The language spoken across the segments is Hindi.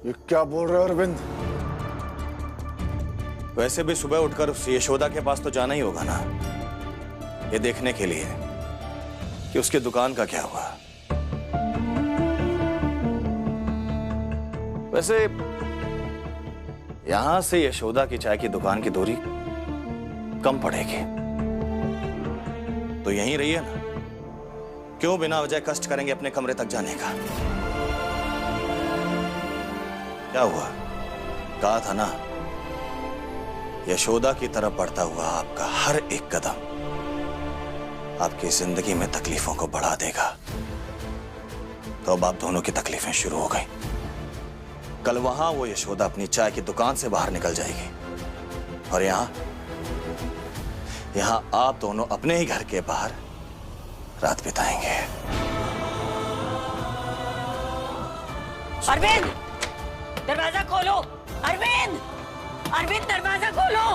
ये क्या बोल रहे हो अरविंद? वैसे भी सुबह उठकर उस यशोदा के पास तो जाना ही होगा ना, ये देखने के लिए कि उसकी दुकान का क्या हुआ। वैसे यहां से यशोदा की चाय की दुकान की दूरी कम पड़ेगी, तो यहीं रहिए ना, क्यों बिना वजह कष्ट करेंगे अपने कमरे तक जाने का। क्या हुआ, कहा था ना, यशोदा की तरफ बढ़ता हुआ आपका हर एक कदम आपकी जिंदगी में तकलीफों को बढ़ा देगा। तो अब आप दोनों की तकलीफें शुरू हो गई। कल वहां वो यशोदा अपनी चाय की दुकान से बाहर निकल जाएगी और यहां आप दोनों अपने ही घर के बाहर रात बिताएंगे। अरविंद, दरवाजा खोलो। अरविंद, अरविंद दरवाजा खोलो।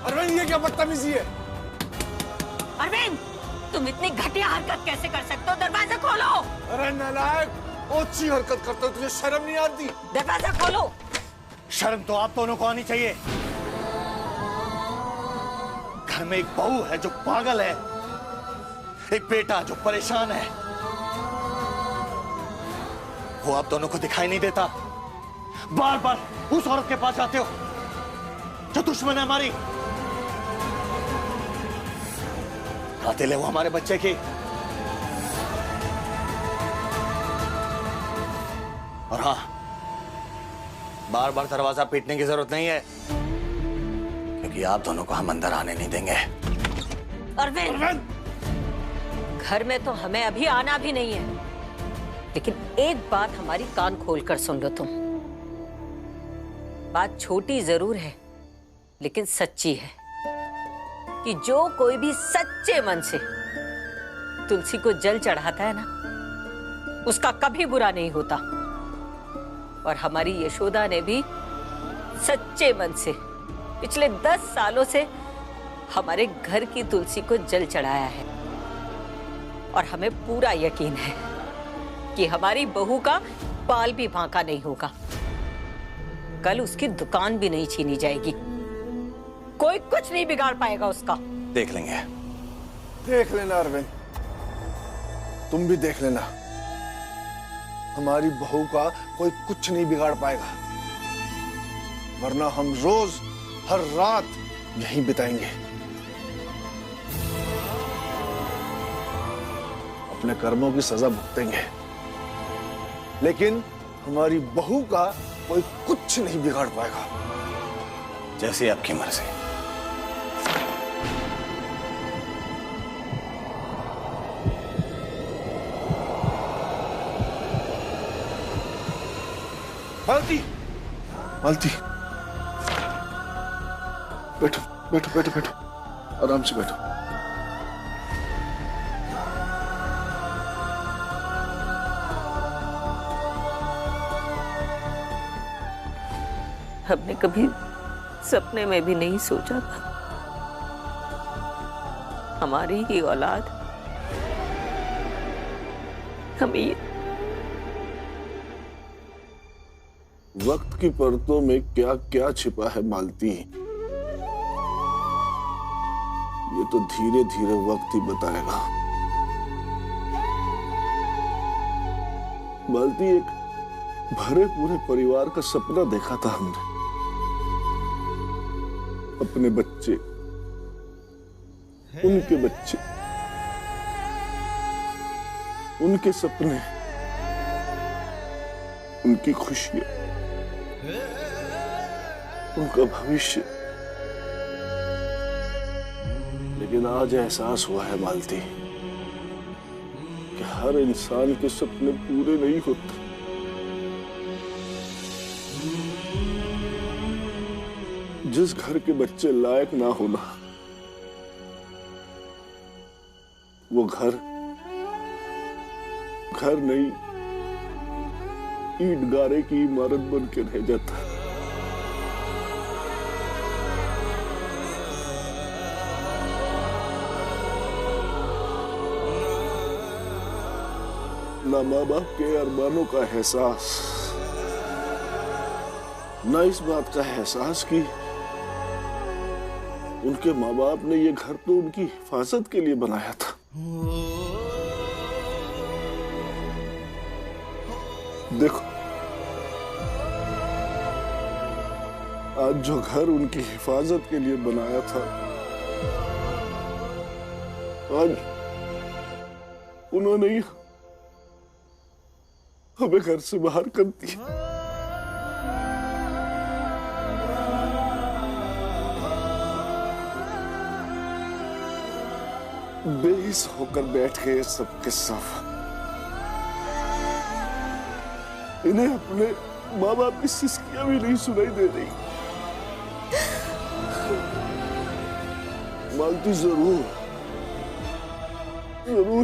अरविंद ये क्या बदतमीजी है? अरविंद, तुम इतनी घटिया हरकत कैसे कर सकते हो? दरवाजा खोलो। अरे नालायक, ओछी हरकत करते हो, तुझे शर्म नहीं आती? दरवाजा खोलो। शर्म तो आप दोनों को आनी चाहिए। घर में एक बहू है जो पागल है, एक बेटा जो परेशान है। वो आप दोनों को दिखाई नहीं देता। बार बार उस औरत के पास जाते हो जो दुश्मन है हमारी। आते ले वो हमारे बच्चे की, और हाँ, बार बार दरवाजा पीटने की जरूरत नहीं है, क्योंकि आप दोनों को हम अंदर आने नहीं देंगे। अरविंद, घर में तो हमें अभी आना भी नहीं है, लेकिन एक बात हमारी कान खोलकर सुन लो तुम। बात छोटी जरूर है, लेकिन सच्ची है कि जो कोई भी सच्चे मन से तुलसी को जल चढ़ाता है ना, उसका कभी बुरा नहीं होता। और हमारी यशोदा ने भी सच्चे मन से पिछले 10 सालों से हमारे घर की तुलसी को जल चढ़ाया है, और हमें पूरा यकीन है कि हमारी बहू का बाल भी बांका नहीं होगा। कल उसकी दुकान भी नहीं छीनी जाएगी, कोई कुछ नहीं बिगाड़ पाएगा उसका। देख लेंगे। देख लेना अरविंद, तुम भी देख लेना, हमारी बहू का कोई कुछ नहीं बिगाड़ पाएगा, वरना हम रोज हर रात यहीं बिताएंगे। अपने कर्मों की सजा भुगतेंगे, लेकिन हमारी बहू का कोई कुछ नहीं बिगाड़ पाएगा। जैसी आपकी मर्जी। मालती, मालती, बैठो बैठो बैठो बैठो, आराम से बैठो। हमने कभी सपने में भी नहीं सोचा था हमारी ही औलाद हमें। वक्त की परतों में क्या क्या छिपा है मालती, ये तो धीरे धीरे वक्त ही बताएगा। मालती, एक भरे पूरे परिवार का सपना देखा था हमने। अपने बच्चे, उनके बच्चे, उनके सपने, उनकी खुशियां, उनका भविष्य। लेकिन आज एहसास हुआ है मालती कि हर इंसान के सपने पूरे नहीं होते। जिस घर के बच्चे लायक ना होना, वो घर नहीं, ईंट गारे की इमारत बन के रह जाता है। ना माँ बाप के अरमानों का एहसास, ना इस बात का एहसास कि उनके माँ बाप ने ये घर तो उनकी हिफाजत के लिए बनाया था। देखो, आज जो घर उनकी हिफाजत के लिए बनाया था, आज उन्होंने ही हमें घर से बाहर कर दिया। बेहिस होकर बैठ गए सबके सब। इन्हें अपने माँ बाप की सिसकियां भी नहीं सुनाई दे रही। मालती जरूर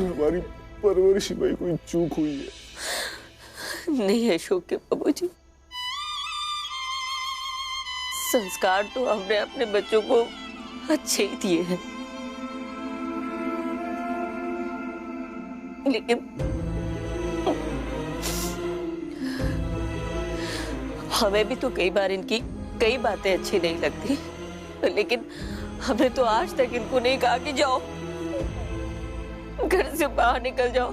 हमारी परवरिश में कोई चूक हुई है। नहीं अशोक के बाबूजी, संस्कार तो हमने अपने बच्चों को अच्छे ही दिए हैं, लेकिन हमें भी तो कई बार इनकी कई बातें अच्छी नहीं लगती, लेकिन हमने तो आज तक इनको नहीं कहा कि जाओ घर से बाहर निकल जाओ,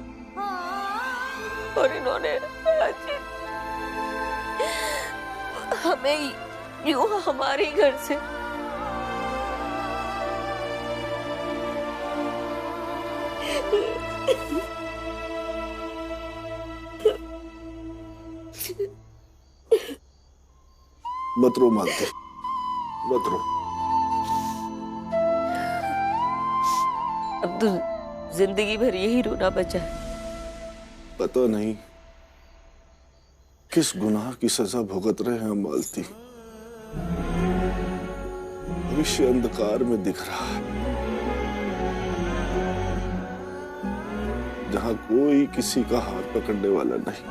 और इन्होंने आज हमें यूं हमारे घर से मत रो मालती, मत रो। अब तो जिंदगी भर यही रोना बचा है। पता नहीं किस गुनाह की सजा भुगत रहे हैं मालती। भविष्य अंधकार में दिख रहा है, जहां कोई किसी का हाथ पकड़ने वाला नहीं।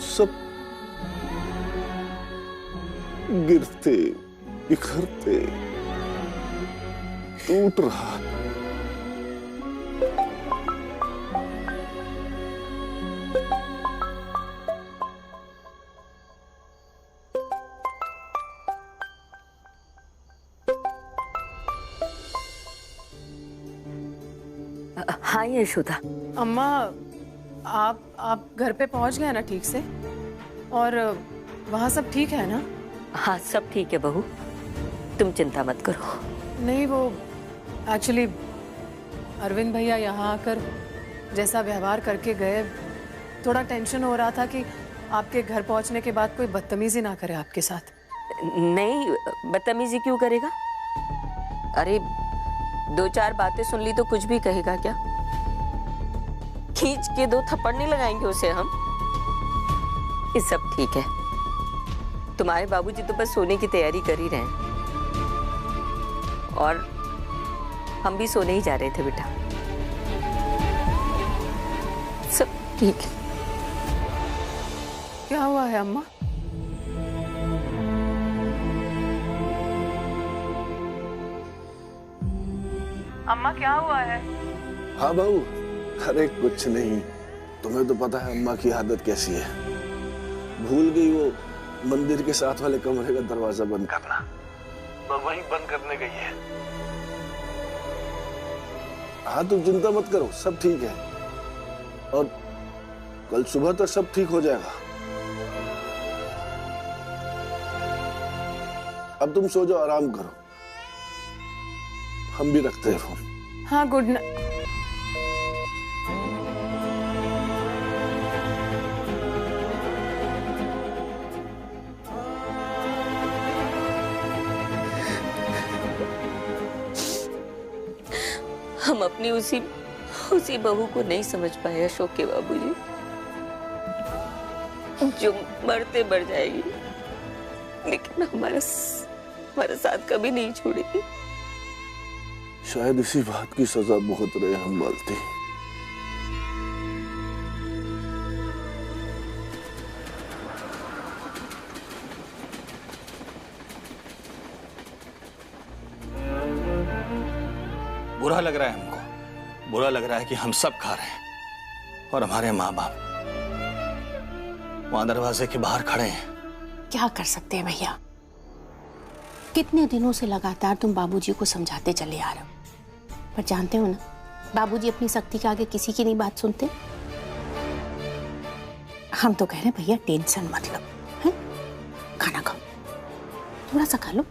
सब गिरते बिखरते टूट रहा है। हाँ यशोदा। अम्मा, आप घर पे पहुंच गए ना ठीक से? और वहाँ सब ठीक है ना? हाँ सब ठीक है बहू, तुम चिंता मत करो। नहीं, वो एक्चुअली अरविंद भैया यहाँ आकर जैसा व्यवहार करके गए, थोड़ा टेंशन हो रहा था कि आपके घर पहुँचने के बाद कोई बदतमीजी ना करे आपके साथ। नहीं, बदतमीजी क्यों करेगा? अरे दो चार बातें सुन ली तो कुछ भी कहेगा क्या? खींच के दो थप्पड़ नहीं लगाएंगे उसे हम। ये सब ठीक है, तुम्हारे बाबूजी तो बस सोने की तैयारी कर ही रहे हैं, और हम भी सोने ही जा रहे थे बेटा। सब ठीक है। क्या हुआ है अम्मा? अम्मा क्या हुआ है? हाँ बहू, अरे कुछ नहीं। तुम्हें तो पता है अम्मा की आदत कैसी है। भूल गई वो मंदिर के साथ वाले कमरे का दरवाजा बंद करना, तो वही बंद करने गई है। हाँ तुम चिंता मत करो, सब ठीक है, और कल सुबह तक सब ठीक हो जाएगा। अब तुम सो जाओ, आराम करो, हम भी रखते हैं फोन। हाँ, गुड नाइट। हम अपनी उसी बहू को नहीं समझ पाए अशोक के बाबूजी, जो मरते मर जाएगी लेकिन हमारा साथ कभी नहीं छोड़ेगी। शायद इसी बात की सजा भुगत रहे हम मालती। बुरा लग रहा है हमको, बुरा लग रहा है कि हम सब खा रहे हैं और हमारे माँ बाप वहां दरवाजे के बाहर खड़े हैं। क्या कर सकते हैं भैया, कितने दिनों से लगातार तुम बाबूजी को समझाते चले आ रहे हो, पर जानते हो ना, बाबूजी अपनी शक्ति के आगे किसी की नहीं बात सुनते। हम तो कह रहे हैं भैया टेंशन मत लो, हैं? खाना खाओ, थोड़ा सा खा लो।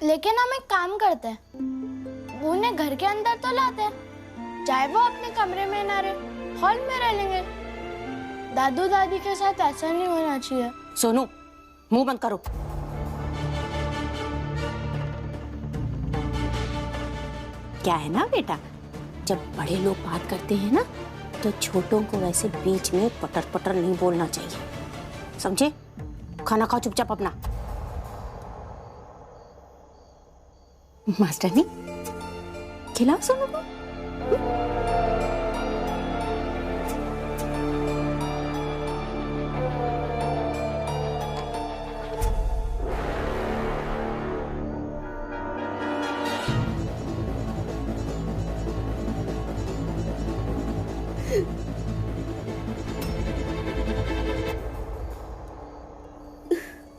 लेकिन हम एक काम करते हैं, वो उन्हें घर के अंदर तो लाते हैं, चाहे वो अपने कमरे में ना रहे, हॉल में रह लेंगे। दादू दादी के साथ ऐसा नहीं होना चाहिए। सोनू, मुंह बंद करो। क्या है ना बेटा, जब बड़े लोग बात करते हैं ना, तो छोटों को वैसे बीच में पटर पटर नहीं बोलना चाहिए, समझे? खाना खाओ चुपचाप अपना। मास्टरनी, खिलाओ सोनू को।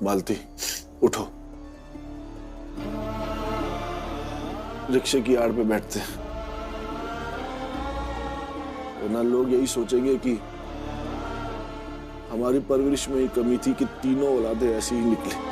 मालती, उठो। रिक्शे की आड़ पे बैठते हैं, वरना लोग यही सोचेंगे कि हमारी परवरिश में ही कमी थी कि तीनों औलादें ऐसी ही निकली।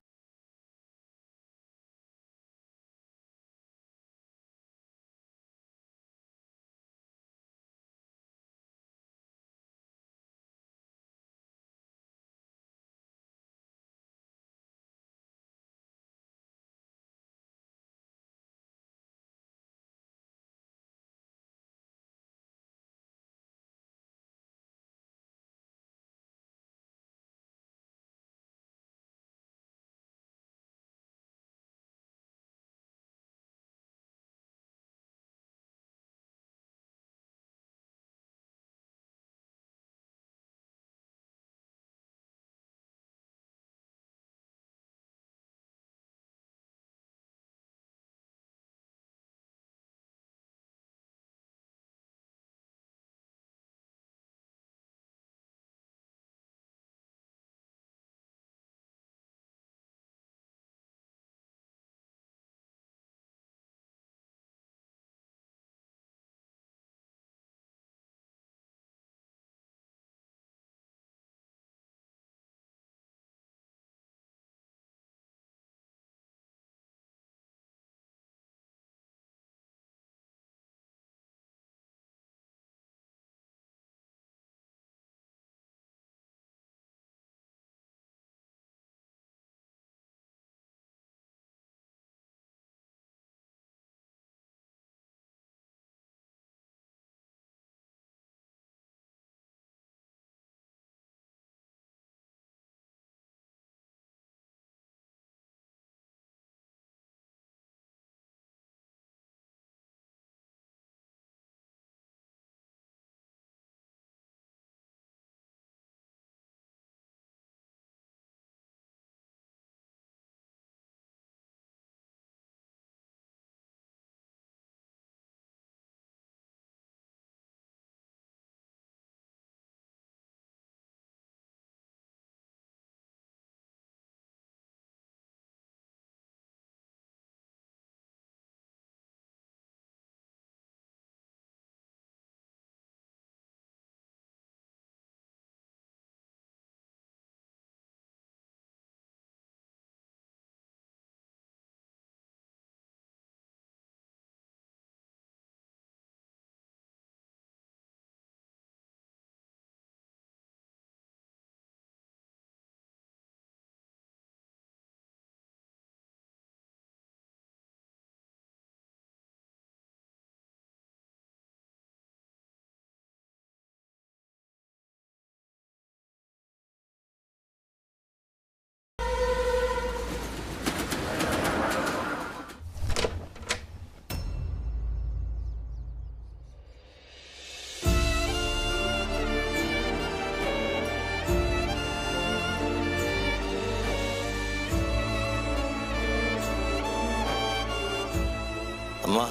अम्मा,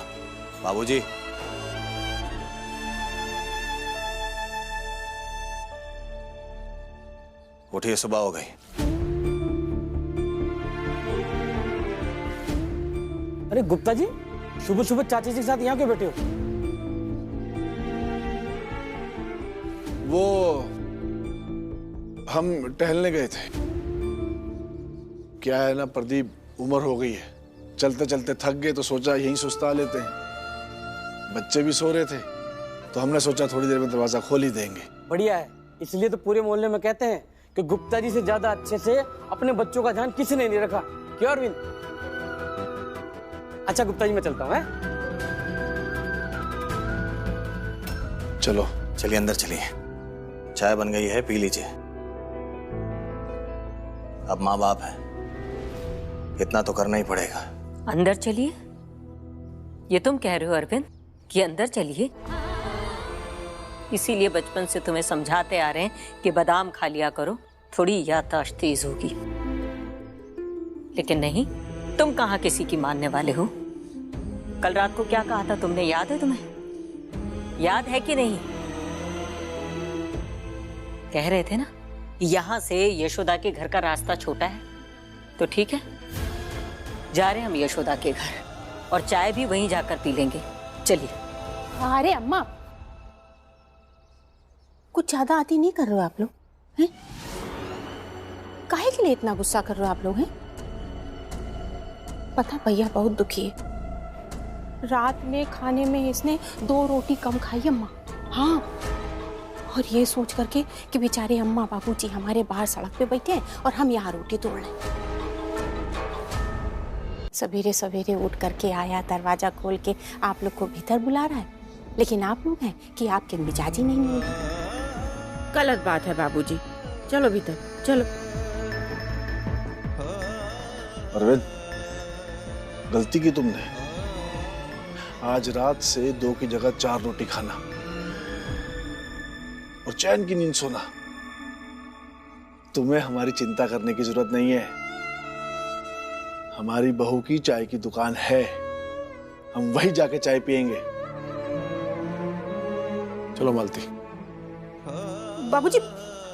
बाबूजी, उठिए, सुबह हो गई। अरे गुप्ता जी, सुबह सुबह चाची जी के साथ यहाँ क्यों बैठे हो? वो हम टहलने गए थे। क्या है ना प्रदीप, उम्र हो गई है, चलते चलते थक गए तो सोचा यहीं सुस्ता लेते हैं। बच्चे भी सो रहे थे तो हमने सोचा थोड़ी देर में दरवाजा खोल ही देंगे। बढ़िया है, इसलिए तो पूरे मोहल्ले में कहते हैं कि गुप्ता जी से ज्यादा अच्छे से अपने बच्चों का ध्यान किसी ने नहीं रखा। क्यों अरविंद? अच्छा गुप्ता जी, मैं चलता हूँ। चलो। चलिए अंदर चलिए, चाय बन गई है, पी लीजिए। अब माँ बाप है, इतना तो करना ही पड़ेगा। अंदर चलिए? ये तुम कह रहे हो अरविंद कि अंदर चलिए? इसीलिए बचपन से तुम्हें समझाते आ रहे हैं कि बादाम खा लिया करो, थोड़ी याददाश्त तेज होगी। लेकिन नहीं, तुम कहाँ किसी की मानने वाले हो? कल रात को क्या कहा था तुमने, याद है तुम्हें? याद है कि नहीं? कह रहे थे ना, यहां से यशोदा के घर का रास्ता छोटा है। तो ठीक है, जा रहे हम यशोदा के घर, और चाय भी वहीं जाकर पी लेंगे। चलिए। अरे अम्मा, कुछ ज्यादा आती नहीं कर रहे हो आप लोग हैं? काहे के लिए इतना गुस्सा कर रहे हो आप लोग हैं? पता भैया बहुत दुखी है। रात में खाने में इसने 2 रोटी कम खाई अम्मा। हाँ, और ये सोच करके कि बेचारे अम्मा बाबूजी हमारे बाहर सड़क पे बैठे हैं और हम यहाँ रोटी तोड़ रहे हैं। सवेरे सवेरे उठ करके आया, दरवाजा खोल के आप लोग को भीतर बुला रहा है, लेकिन आप लोग हैं कि आपके मिजाज ही नहीं मिल रहे। गलत बात है बाबूजी, चलो भीतर चलो। अरविंद, गलती की तुमने। आज रात से 2 की जगह 4 रोटी खाना और चैन की नींद सोना। तुम्हें हमारी चिंता करने की जरूरत नहीं है। हमारी बहू की चाय की दुकान है, हम वहीं जाके चाय पियेंगे। चलो मालती। बाबूजी,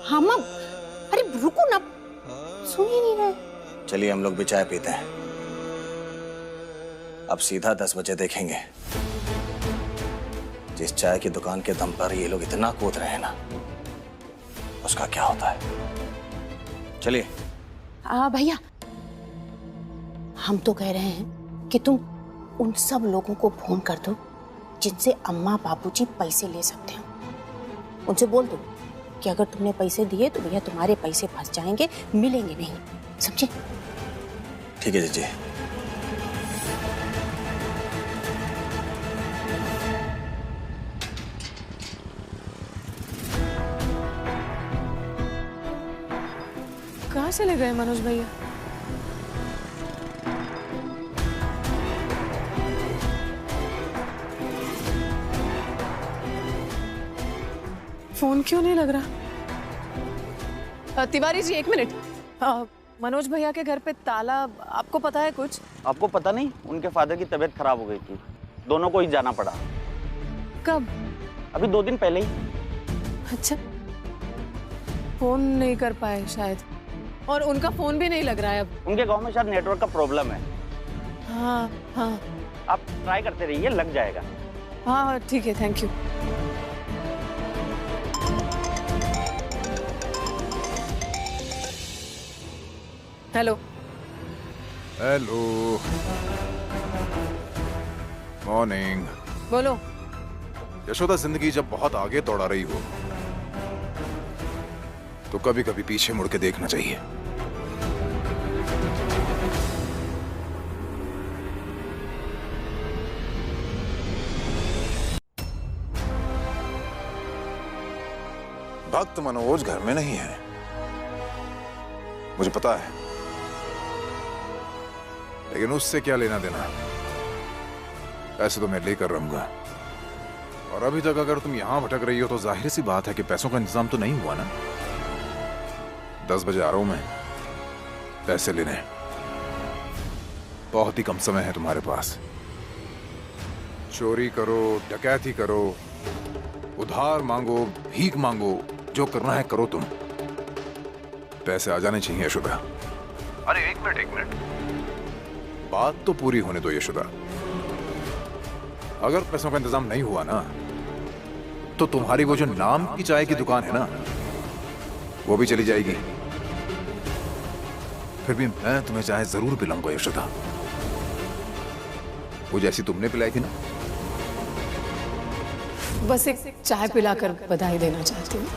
हम अरे रुको ना, सुन ही नहीं रहे। चलिए हम लोग भी चाय पीते हैं। अब सीधा 10 बजे देखेंगे जिस चाय की दुकान के दम पर ये लोग इतना कूद रहे हैं ना, उसका क्या होता है। चलिए। भैया, हम तो कह रहे हैं कि तुम उन सब लोगों को फोन कर दो जिनसे अम्मा बाबूजी पैसे ले सकते हो। उनसे बोल दो कि अगर तुमने पैसे दिए तो भैया तुम्हारे पैसे फंस जाएंगे, मिलेंगे नहीं, समझे? ठीक है जीजी। कहाँ चले गए मनोज भैया? फोन क्यों नहीं लग रहा? तिवारी जी 1 मिनट। मनोज भैया के घर पे ताला, आपको पता है कुछ? आपको पता नहीं, उनके फादर की तबीयत खराब हो गई थी, दोनों को ही जाना पड़ा। कब? अभी 2 दिन पहले ही। अच्छा, फोन नहीं कर पाए शायद, और उनका फोन भी नहीं लग रहा है अब। उनके गांव में शायद नेटवर्क का प्रॉब्लम है। हाँ हाँ, आप ट्राई करते रहिए, लग जाएगा। हाँ ठीक है, thank you. Hello. Hello, morning. बोलो। यशोदा, जिंदगी जब बहुत आगे दौड़ा रही हो तो कभी कभी पीछे मुड़ के देखना चाहिए। भक्त मनोज घर में नहीं है, मुझे पता है, लेकिन उससे क्या लेना देना। पैसे तो मैं लेकर रहूंगा, और अभी तक अगर तुम यहां भटक रही हो तो जाहिर सी बात है कि पैसों का इंतजाम तो नहीं हुआ ना। 10 बजे आ रहा हूं मैं पैसे लेने। बहुत ही कम समय है तुम्हारे पास। चोरी करो, डकैती करो, उधार मांगो, भीख मांगो, जो करना है करो तुम, पैसे आ जाने चाहिए यशोदा। अरे एक मिनट, बात तो पूरी होने दो यशोदा। अगर पैसों का इंतजाम नहीं हुआ ना, तो तुम्हारी वो जो नाम की चाय की दुकान है ना, वो भी चली जाएगी। फिर भी मैं तुम्हें चाय जरूर पिलाऊंगा यशोदा, वो जैसी तुमने पिलाई थी ना। बस एक चाय पिलाकर बधाई देना चाहती हूँ।